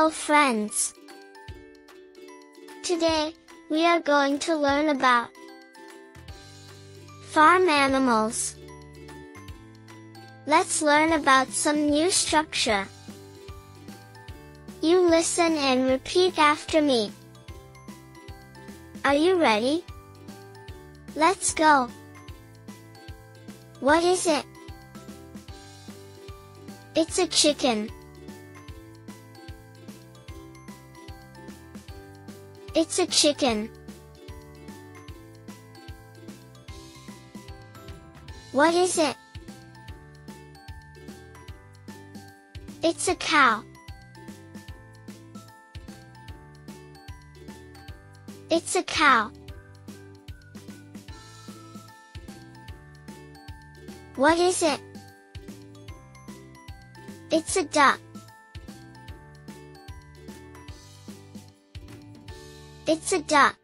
Hello friends! Today, we are going to learn about farm animals. Let's learn about some new structure. You listen and repeat after me. Are you ready? Let's go! What is it? It's a chicken. It's a chicken. What is it? It's a cow. It's a cow. What is it? It's a duck. It's a duck.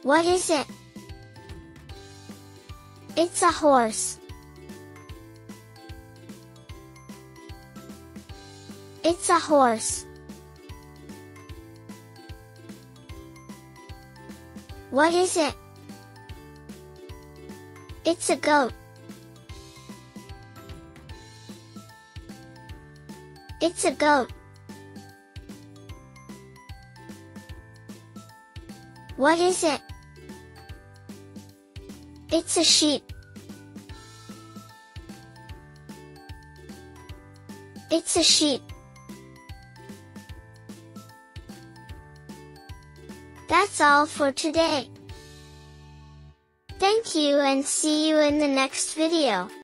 What is it? It's a horse. It's a horse. What is it? It's a goat. It's a goat. What is it? It's a sheep. It's a sheep. That's all for today. Thank you and see you in the next video.